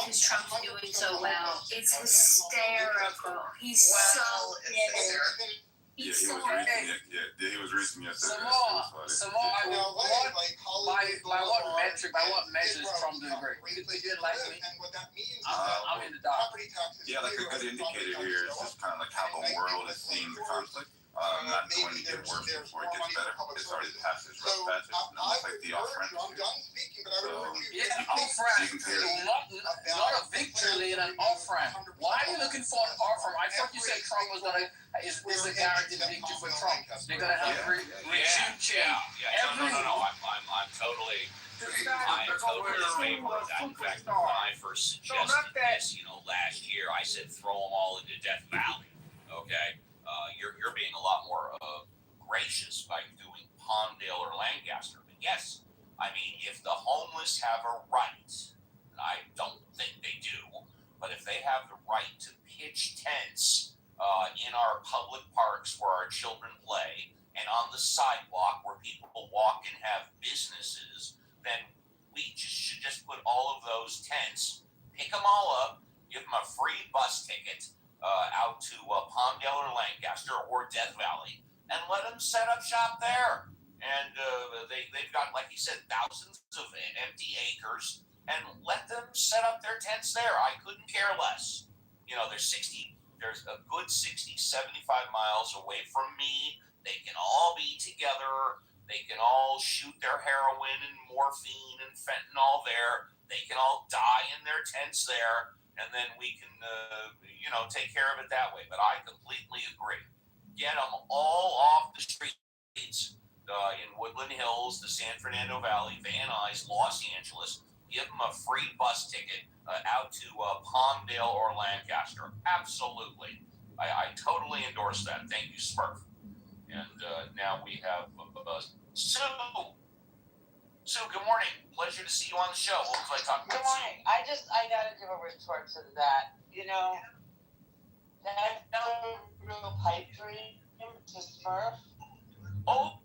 because Trump's doing so well. It's hysterical. He's so in it. Yeah, he was reaching yesterday. Some more. By what metric? By what measures Trump doing great? He did like me. I'm in the dark. Yeah, like a good indicator here is just kind of like how the world is seeing the conflict. Not going to get worse before it gets better. It's already past this rough patch. It's almost like the off-ramp. Off-ramp. Not a victory in an off-ramp. Why are you looking for an off-ramp? I thought you said Trump was going to is a guaranteed victory for Trump. They're going to have regime change. No. I'm totally in favor of that. In fact, when I first suggested this, last year, I said throw them all into Death Valley. Okay, you're being a lot more gracious by doing Palmdale or Lancaster. But yes, I mean, if the homeless have a right, and I don't think they do, but if they have the right to pitch tents in our public parks where our children play, and on the sidewalk where people walk and have businesses, then we should just put all of those tents, pick them all up, give them a free bus ticket out to Palmdale or Lancaster or Death Valley, and let them set up shop there. And they've got, like you said, thousands of empty acres, and let them set up their tents there. I couldn't care less. There's a good 60, 75 miles away from me. They can all be together. They can all shoot their heroin and morphine and fentanyl there. They can all die in their tents there, and then we can, take care of it that way. But I completely agree. Get them all off the streets in Woodland Hills, the San Fernando Valley, Van Nuys, Los Angeles. Give them a free bus ticket out to Palmdale or Lancaster. Absolutely. I totally endorse that. Thank you, Smurf. And now we have Sue. Sue, good morning. Pleasure to see you on the show. What was I talking about? Good morning. I got to give a retort to that. That's no real pipe dream to Smurf. Oh.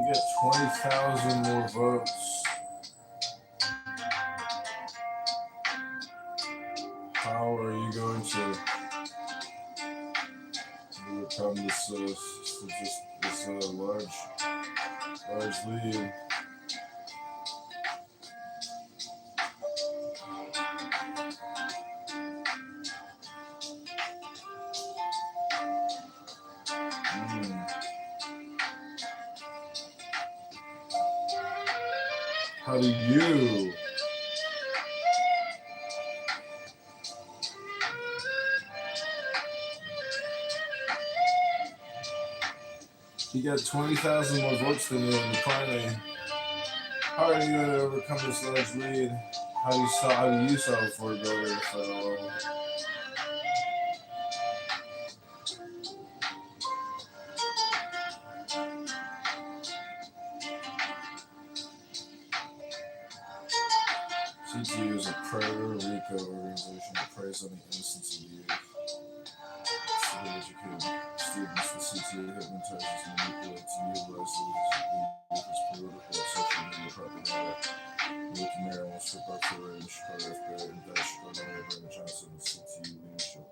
You got 20,000 more votes. How are you going to overcome this large lead? How do you? He got 20,000 more votes than you in the primary. How are you going to overcome this large lead? How do you solve for going to the federal level? CTU is a Puerto Rico organization that preys on the innocence of the youth. To educate students, the CTU hypnotizes, manipulates, and utilizes the youth as political and social media propaganda. With Maryland, strip up for Ray, Chicago FBI, and Dash Chicago, Brandon Johnson, and CTU leadership.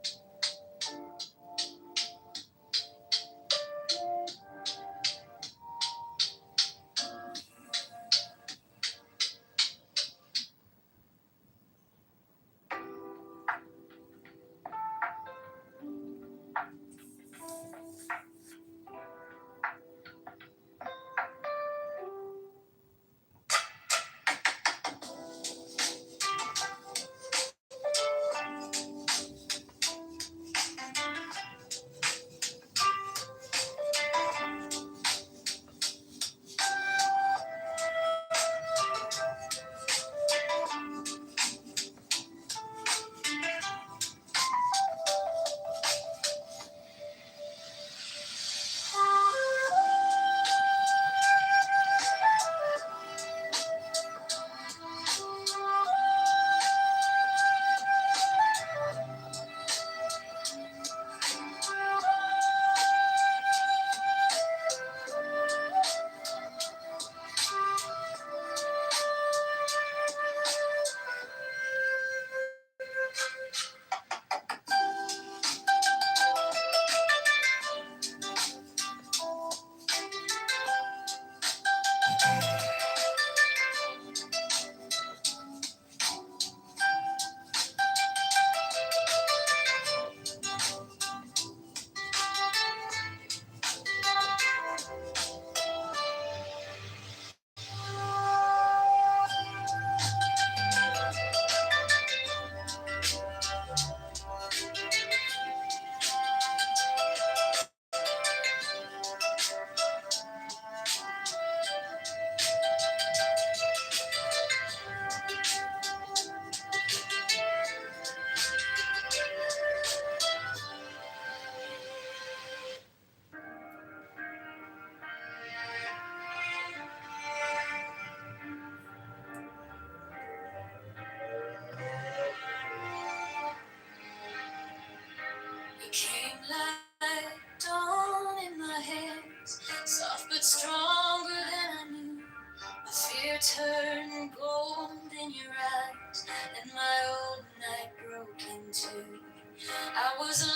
I was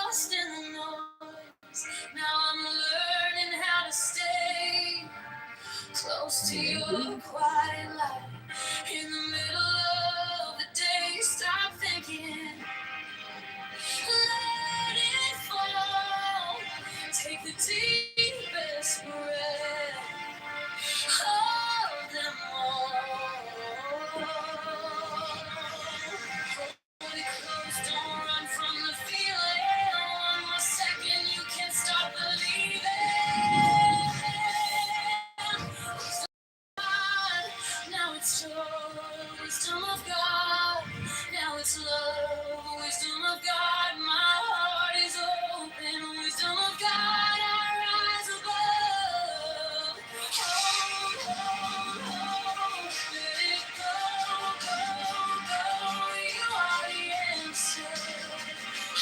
lost in the noise. Now I'm learning how to stay close to your quiet light. In the middle of the day, stop thinking. Let it fall. Take the deepest breath. Hold them all. Hold it close, don't run from the feeling. One more second, you can't stop believing. Now it's joy, wisdom of God. Now it's love, wisdom of God. My heart is open, wisdom of God. I rise above. Hold, hold, hold. Let it go, go, go. You are the answer.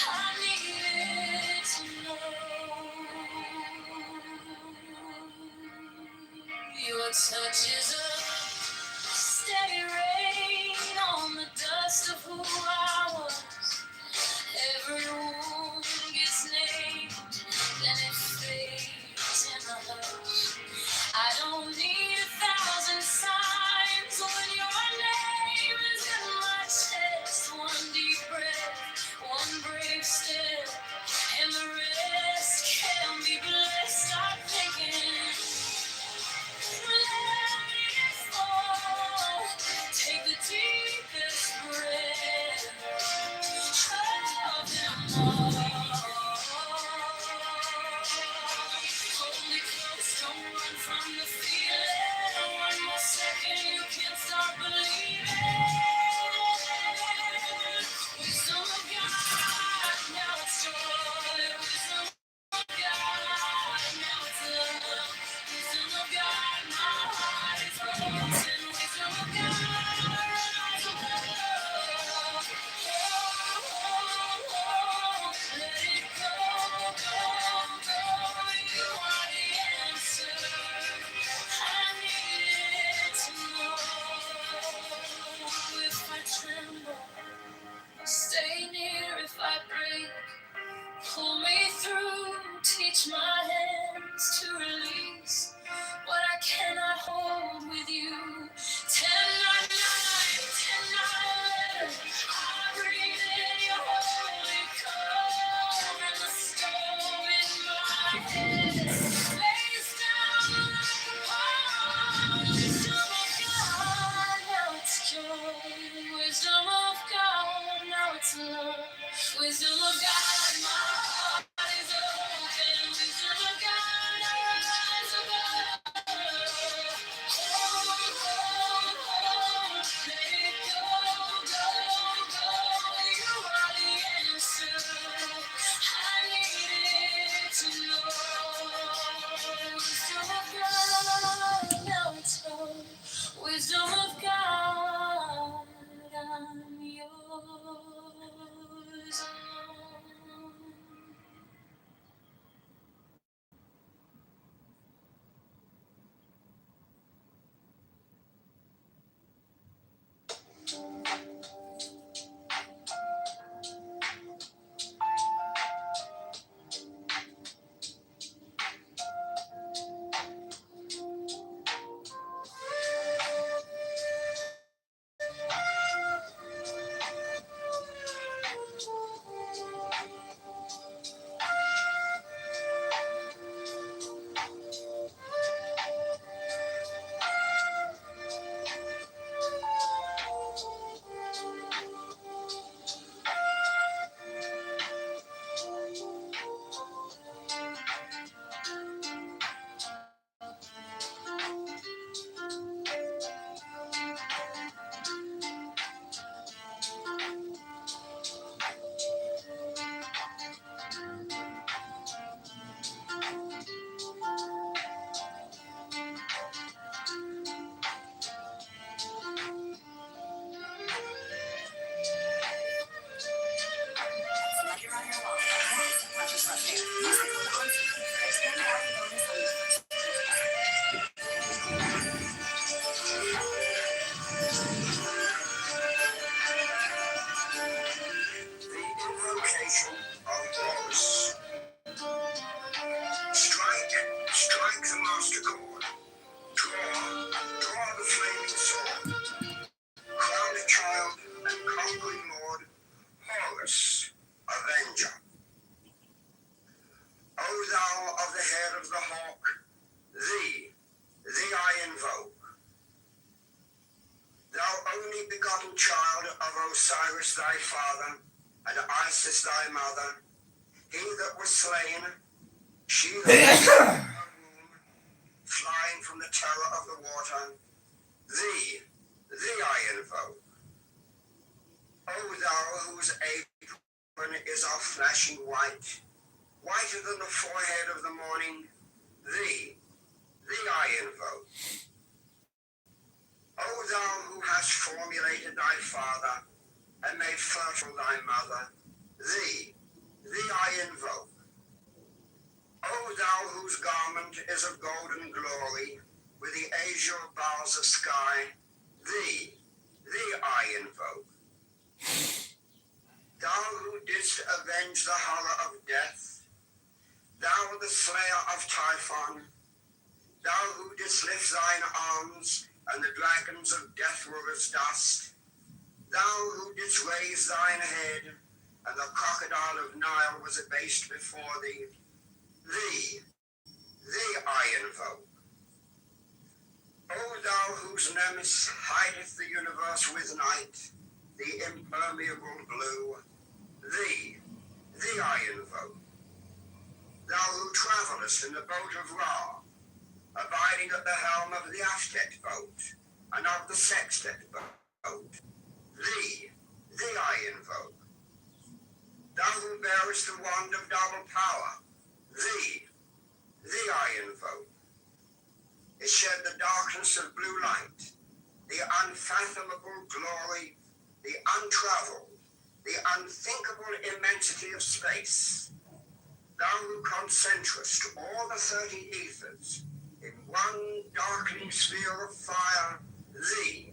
I needed to know. Your touch is a steady rain on the dust of who I was. Every wound gets named, then it fades in the hush. I don't need 1,000 signs when your name is in my chest. One deep breath, one brave step, and the rest can be blessed. Stop thinking. Let it fall. Take the deepest breath of them all. Hold it close, don't run from the feeling. One more second, you can't stop believing. Wisdom of God, now it's joy. Wisdom of God, now it's love. Wisdom of God, my heart is open. Wisdom of God, rise above. Let it go, go, go. You are the answer. I needed to know. If I tremble, stay near. If I break, pull me through. Teach my hands to release what I cannot hold with you. 1099, 1011. I breathe in your holy calm, and the storm in my head lays down like a palm. Wisdom of God, now it's joy. Wisdom of God, now it's love. Wisdom of God, my heart is open. Wisdom of God, I rise above. Hold, hold, hold. Let it go, go, go. You are the answer. I needed to know. Wisdom of God, now it's home. Wisdom of God, I'm yours alone. and conquering Lord, Horus, Avenger. O thou of the head of the hawk, thee I invoke. Thou only begotten child of Osiris thy father, and Isis thy mother, he that was slain, she that was in her womb, flying from the terror of the water, thee I invoke. O thou whose apron is of flashing white, whiter than the forehead of the morning, thee I invoke. O thou who hast formulated thy father, and made fertile thy mother, thee I invoke. O thou whose garment is of golden glory, with the azure bars of sky, thee I invoke. Thou who didst avenge the horror of death, thou the slayer of Typhon, thou who didst lift thine arms, and the dragons of death were as dust, thou who didst raise thine head, and the crocodile of Nile was abased before thee, thee I invoke. O thou whose nemesis hideth the universe with night, the impermeable blue, thee I invoke. Thou who travellest in the boat of Ra, abiding at the helm of the Aftet boat, and of the Sextet boat, thee I invoke. Thou who bearest the wand of double power, thee I invoke. It shed the darkness of blue light, the unfathomable glory, the untravelled, the unthinkable immensity of space. Thou who concentrest all the 30 ethers in one darkening sphere of fire, thee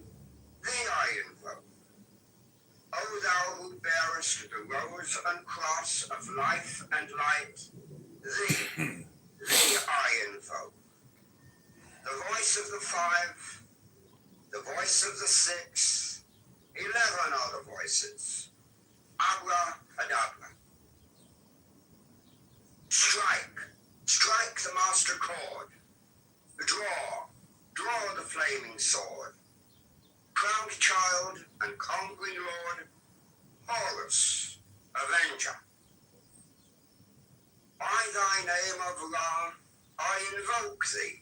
I invoke. O thou who bearest the rose and cross of life and light, thee I invoke. The voice of the 5, the voice of the 6, 11 other voices. Abracadabra. Strike the master chord. Draw the flaming sword. Crowned child and conquering Lord, Horus, Avenger. By thy name of Ra, I invoke thee,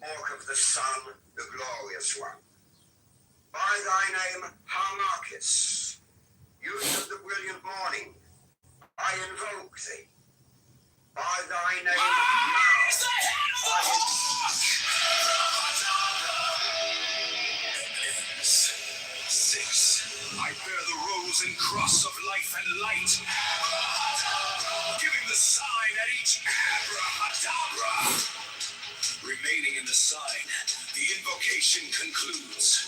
Orc of the sun, the glorious one. By thy name, Harmachis, youth of the brilliant morning, I invoke thee. By thy name, I bear the rose and cross of life and light, giving the sign at each abracadabra. Remaining in the sign, the invocation concludes.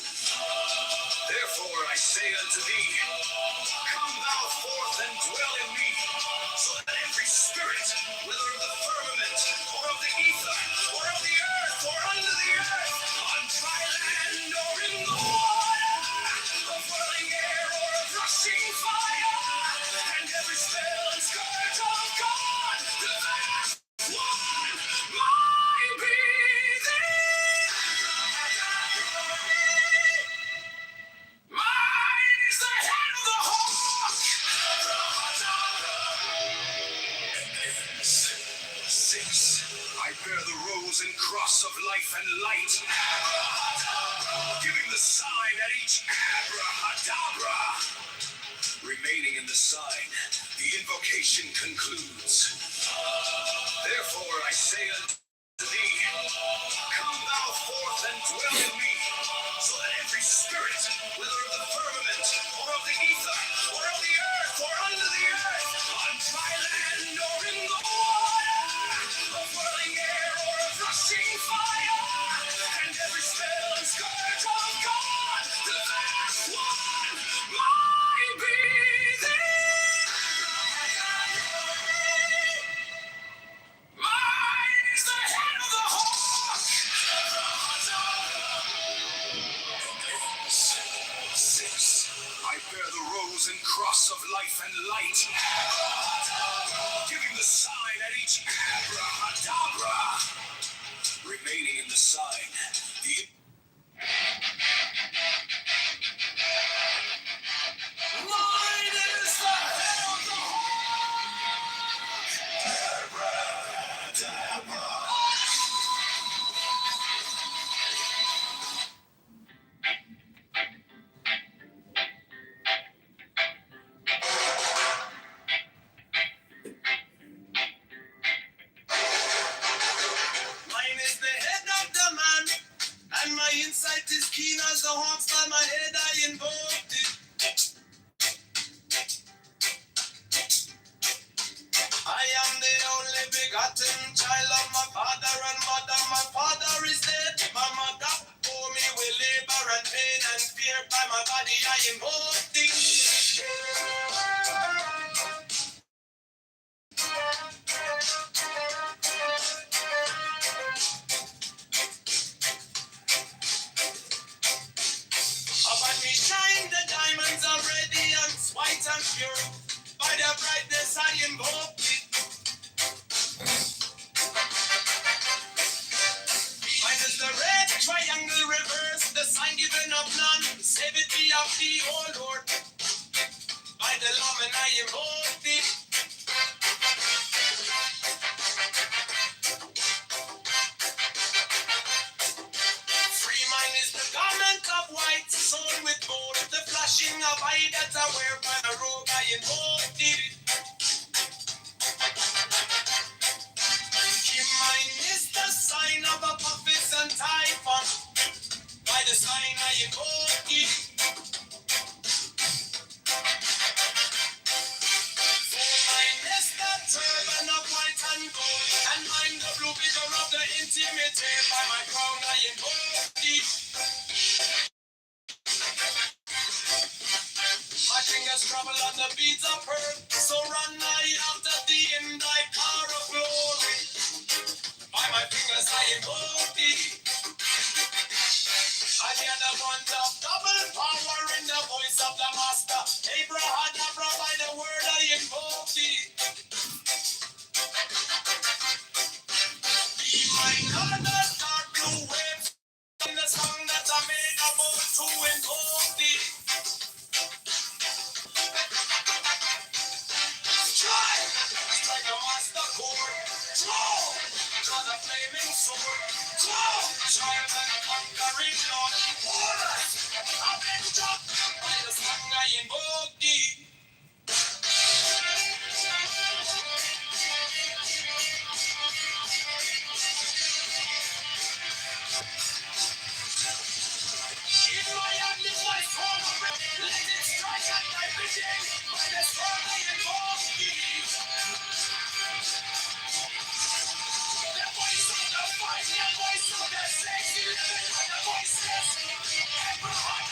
Therefore I say unto thee, come thou forth and dwell in me, so that every spirit, whether of the firmament, or of the ether, or of the earth, or under the earth, on dry land, or in the water, of whirling air, or of rushing fire, and every spell and scourge of God, the vast one, might be thee. Mine is the head of the hawk. 6. I bear the rose and cross of life and light, giving the sign at each abracadabra. Remaining in the sign, the invocation concludes. Therefore I say unto thee, come thou forth and dwell in me, so that every spirit, whether of the firmament, or of the ether, or of the earth, or under the earth, on dry land, or in the water, of whirling air, or of rushing fire, and every spell and scourge of God, the vast one, might be thee. Mine is the head of the hawk. 6. bear the rose and cross of life and light. Giving the sign at each abracadabra. Remaining in the sign, the mine is the head of the abracadabra. Mine is the head of the man, and my insight is keen as the hawks by my head I invoked it. I am the only begotten child of my father and mother. My father is dead. My mother bore me with labor and pain and fear. By my body I invoked it. Upon me shine the diamonds of radiance, white and pure. By their brightness I invoke it. Mine is the red triangle reverse, the sign given of none. Save it be of thee, O Lord. By the Lamb and I invoke thee. Free mine is the garment of white, sewn with gold. The flashing of eye that I wear by the robe I invoke thee. Mine is the sign of a Apophis and Typhon. By the sign I invoke thee. For mine is the turban of white and gold, and mine the blue figure of the intimate. By my crown I invoke thee. My fingers travel on the beads of pearl, so run I after thee in thy car of glory. By my fingers I invoke thee. I hear the voice of double power in the voice of the master. Abrahadabra, by the word I invoke thee. Be mine under dark blue waves, in the song that I made about to invoke thee. Strike a master chord, draw the flaming sword, triumph and conquering Lord, warless, avenger, by the song I invoke thee. In my hand is my sword, let it strike at thy bidding, by the sword I invoke thee. The voice of the fight, the voice of the sexy living, and the voices, Abraham.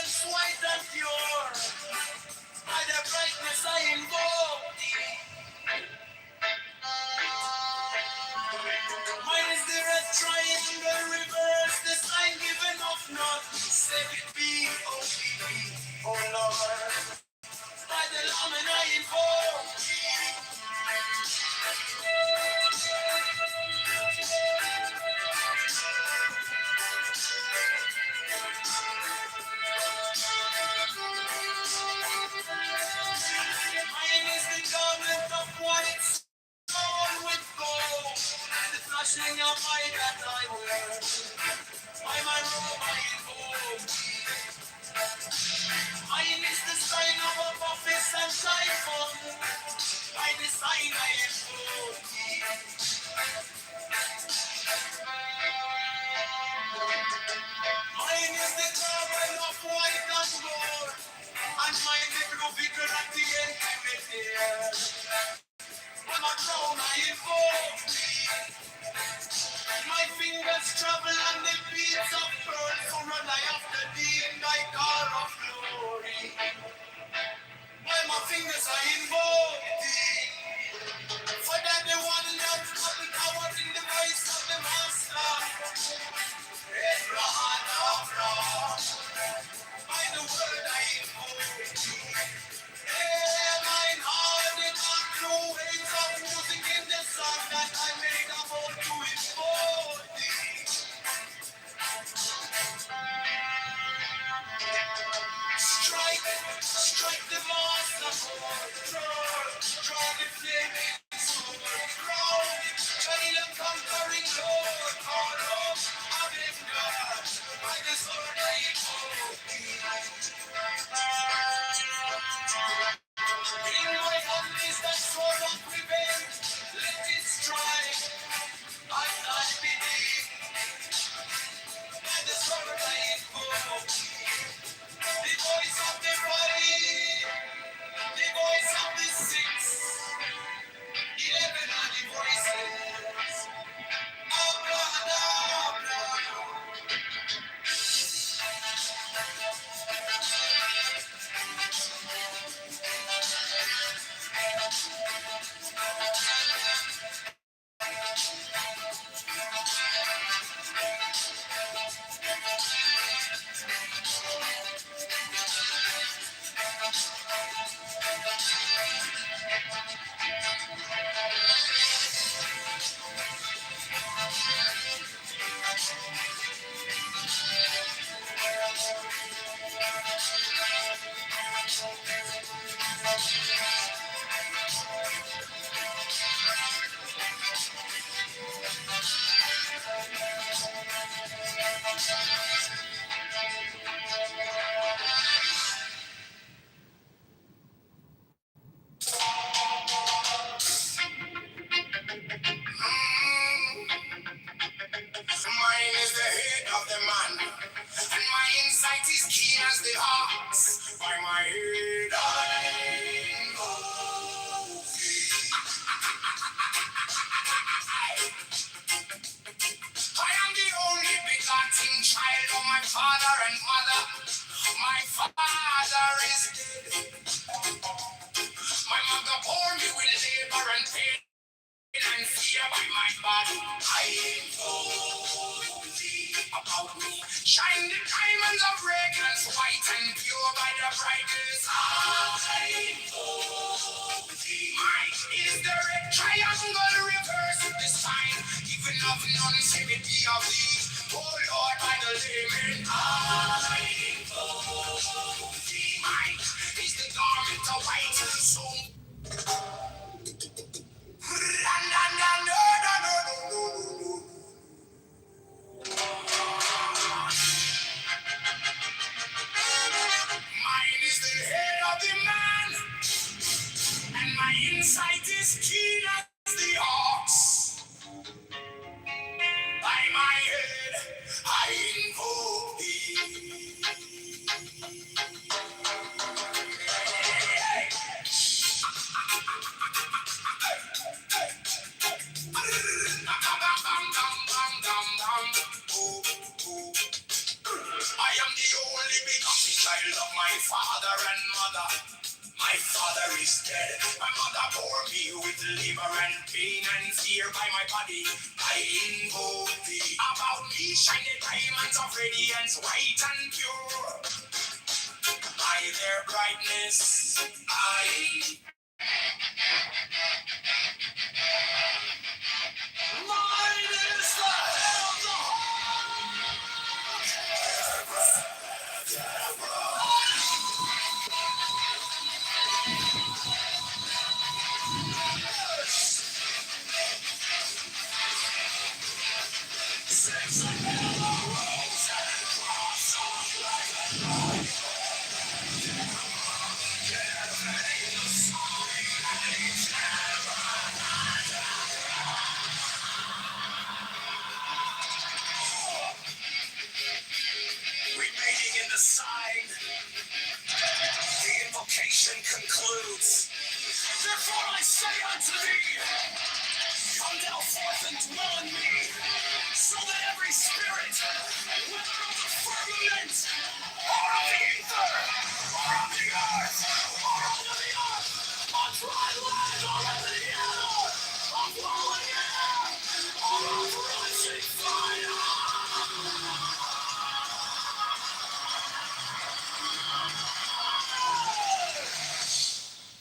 essence white and pure. By the brightness I invoke thee. Mine is the red triangle, reverse the sign given of not. Say it be, oh be, oh Lord. By the Lamb and I invoke thee. Mine is the garment of white, stone with gold. The flashing of light that I wear. By my robe I invoke thee. Mine is the sign of a office and typhoon. By the sign I invoke thee. Mine is the garment of white and gold. And mine the blue vicar at the end of it there. When my crown I invoke thee. My fingers travel on the beats of pearl. So run I after thee in thy car of glory. By my fingers I invoke thee. For that the one that got the power in the voice of the master. Abraham, by the word I invoke thee. Mine heart in our blue waves of music in the sun that I made a vow to invoke thee. Strike the master chord, draw the flaming sword, crown it, child and conquering Lord, call up, Avenger, by the sword I invoke thee. In my hand is that sword of revenge, let it strike, I be thee, by the sword I invoke thee. The voice of the body, the voice of the six, 11 are the voices. Mine is the head of the man, and my insight is keen as the ox. By my head I know thee. I am the only begotten child of my father and mother. My father is dead. My mother bore me with labor and pain and fear by my body. I know thee about me. Shine the diamonds of radiance, white and pure by the brightness. I know thee. Mine is the red triangle, reverse the sign. Even of none, say it be of thee. Oh Lord, by the layman. I know thee. Mine is the garment of white, so mine is the head of the man, and my insight is keen as the ox. By my head, I invoke thee. only begotten child of my father and mother. My father is dead. My mother bore me with labor and pain and fear by my body. I invoke thee. About me shine the diamonds of radiance, white and pure. By their brightness, mine is the head of the remaining in the sign. The invocation concludes. Therefore I say unto thee, come thou forth and dwell in me, so that every spirit, whether of the firmament, or of the ether, or of the earth, or under the earth, on dry land, or in the air, of falling air, or of rushing fire,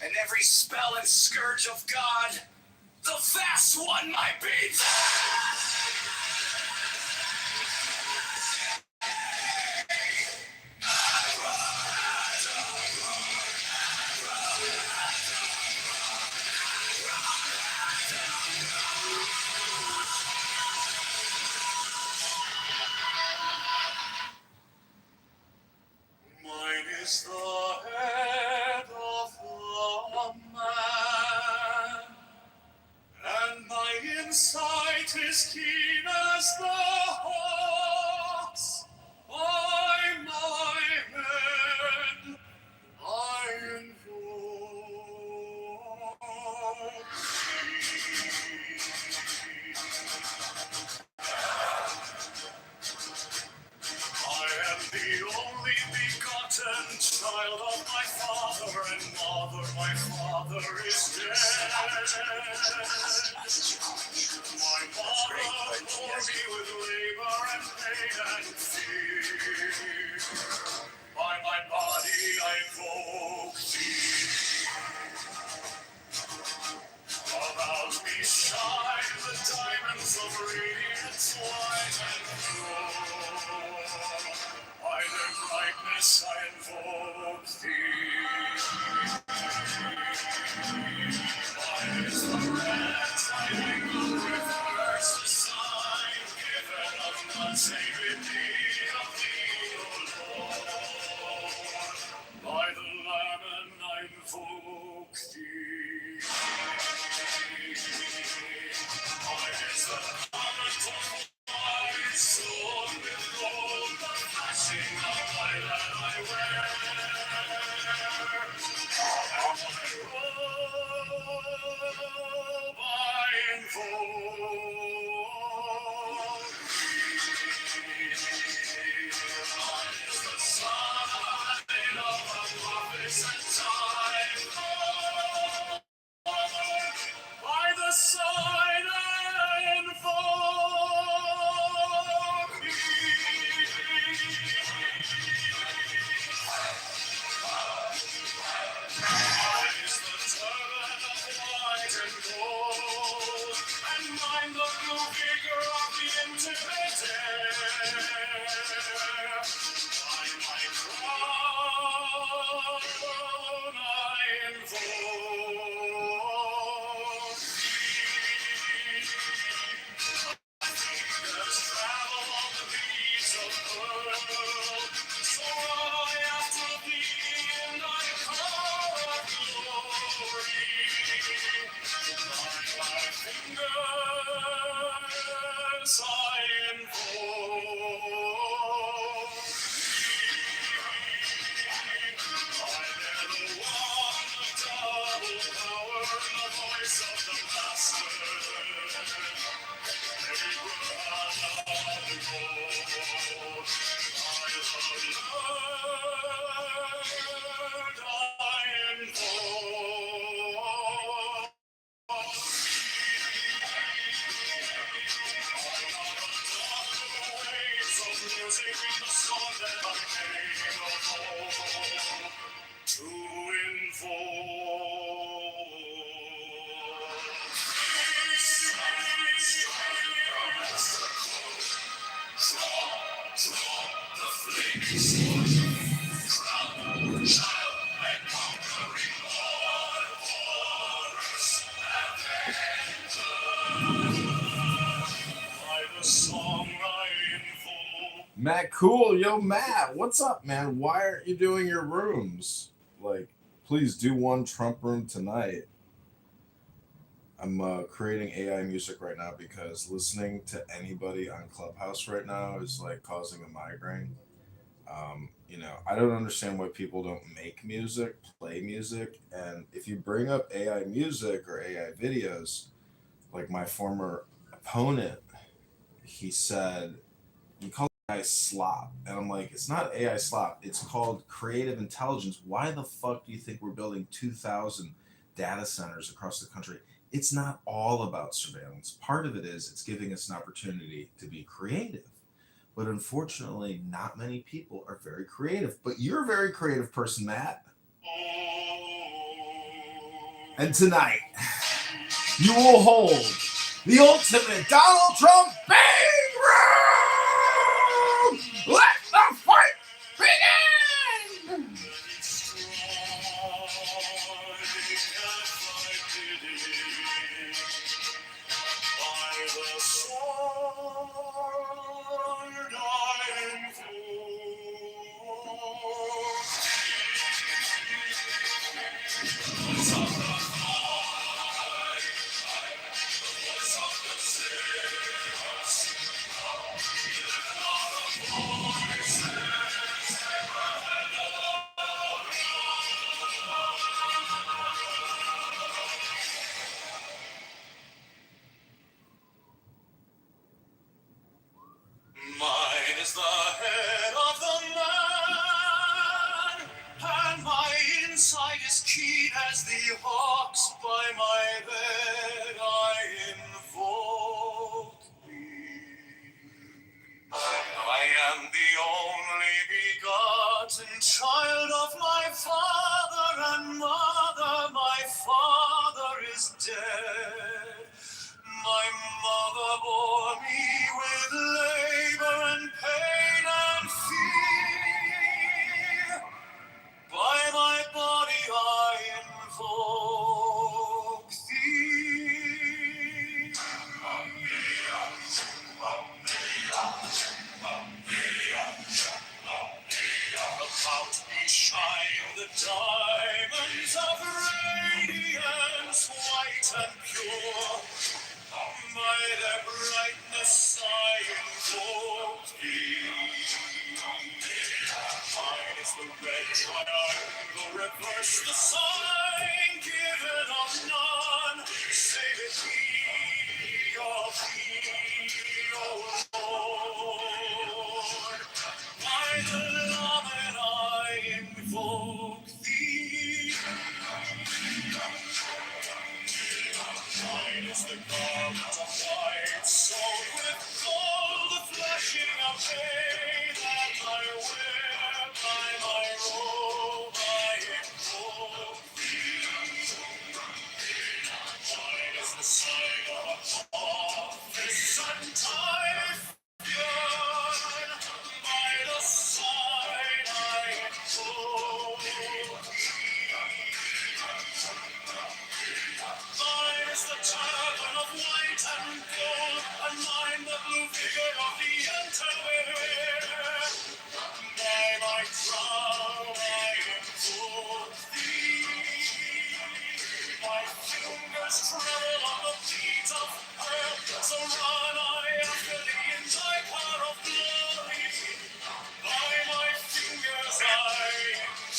and every spell and scourge of God, the vast one might be mine is the head of the man, and my insight is keen as the hawk's. By my head I invoke I am the only begotten child of my father and mother. My father is dead. My mother bore me with labor and pain and fear. By my body I invoke thee. About me shine the diamonds of radiance, white and pure. By their brightness I invoke thee. Mine is the red lightning of rivers, the sign given of none save in thee, of thee, O Lord. By the Lamb I invoke thee. Mine is the garment of white, sewn with gold, the flashing of light that I wear. And my robe I invoke thee. Mine is the sign of the prophets and time. By the sign I invoke thee. Mine is the turban of white and gold, and mine the blue vigor of the intimate air. By my crown I To Matt Cool, yo Matt, what's up, man? Why aren't you doing your rooms? Like, please do one Trump room tonight. I'm creating AI music right now because listening to anybody on Clubhouse right now is like causing a migraine. I don't understand why people don't make music, play music, and if you bring up AI music or AI videos, like my former opponent, he said he called AI slop, and I'm like, it's not AI slop. It's called creative intelligence. Why the fuck do you think we're building 2,000 data centers across the country? It's not all about surveillance. Part of it is it's giving us an opportunity to be creative. But unfortunately, not many people are very creative. But you're a very creative person, Matt. And tonight, you will hold the ultimate Donald Trump bang room! Let the fight begin! Mine is the head of the man, and my insight is keen as the hawks by my bed I invoke thee. I am the only begotten child of my father and mother. My father is dead. My mother bore me with labor and pain and fear. By my body I invoke thee. About me shine the diamonds of radiance, white and pure. By their brightness I invoke thee. Mine is the red triangle, reverse the sign, given of none, save it be of thee, O Lord. By the Laman I invoke thee. Mine is the garment of white, sewn with gold, the flashing of day that I wear. By my robe I invoke thee. Mine is the sign of office and typhoon. By the sign I invoke Mine is the turban of white and gold, and mine the blue figure of the antelope. By my crown I invoke thee. My fingers tremble on the beat of pearl, so run I after thee in thy car of glory. By my fingers I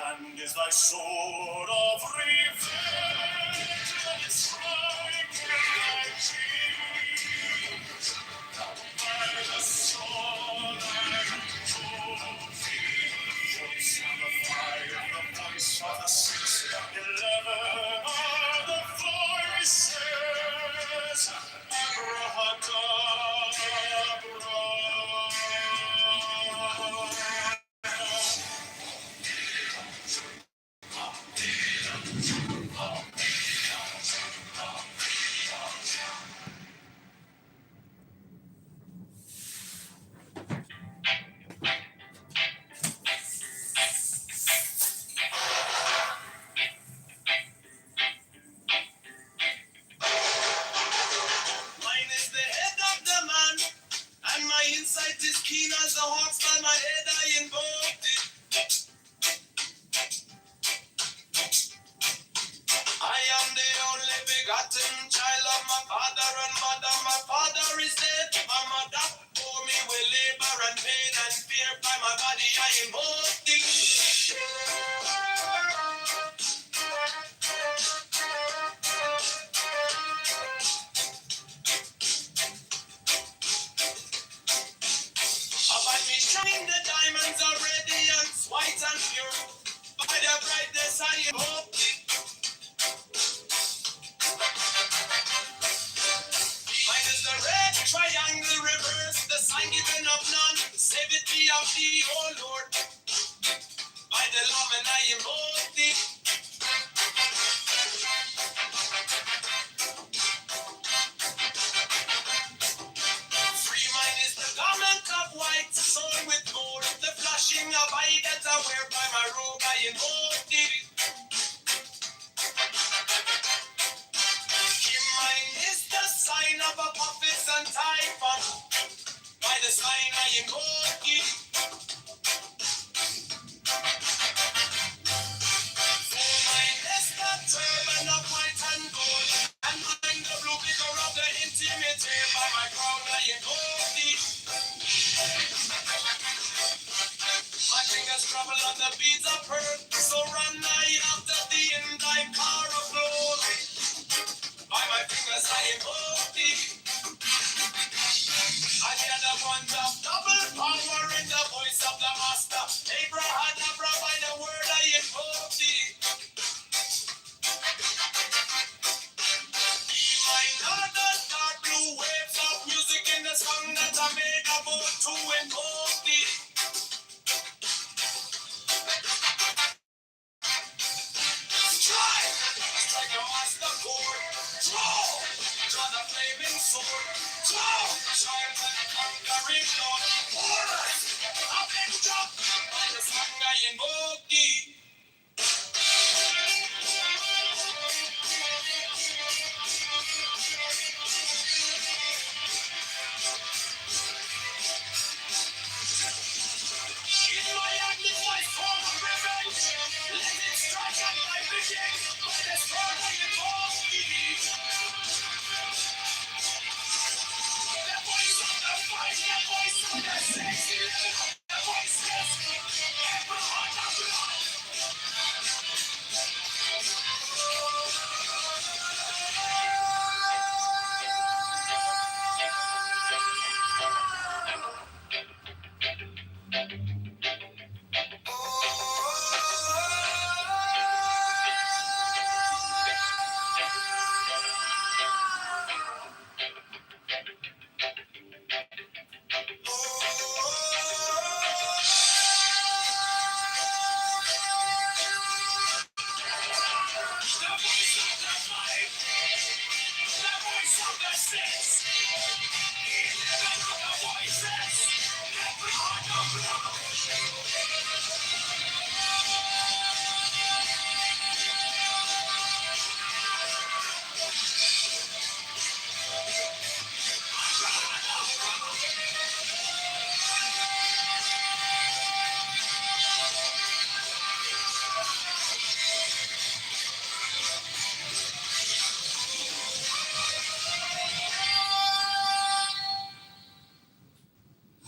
hand is thy sword of revenge, and it strike thy cheek. By the sword and trophy, voice of the 5, the voice of the 6, 11 are the voices. Abrahadabra. Mine is the head of the man, and my insight is keen as the hawks. By my head I invoked it. I am the only begotten child of my father and mother. My father is dead. My mother bore me with labor and pain and fear. By my body I invoked it. About me shine the diamonds are radiant, white and pure. By their brightness I invoked it. Mine is the red triangle reverse, the sign given of none. Save it be of thee, O Lord. By the Lamb and I invoke thee. Free mine is the garment of white, sewn with gold. The flashing of eye that I wear by my robe, I invoke thee. Mine is the sign of Apophis and Typhon. By the sign I invoke thee. Mine is the turban of white and gold, and mine the blue figure of the intimate. By my crown I invoke thee. My fingers travel on the beads of earth, so run I after thee in thy car of glory. By my fingers I invoke thee. I hear the wand of double power in the voice of the master. Abrahadabra, by the word I invoke thee. Mine are the dark blue waves of music in the song that I made about to invoke thee. Strike a master chord. Draw the flaming sword. Shine the conquering Lord. Horus, Avenger, by the song I invoke thee. In my amplified form of revenge, let it strike at my vision. By the sword I invoke thee. The voice of the fight, the voice of the sexy, the voices, every heart of blood.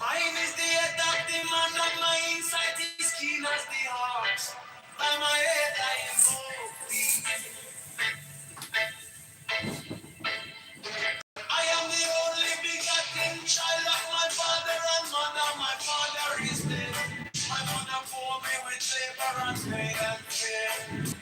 Mine is the head of the man, and my insight me with labor and pain and fear.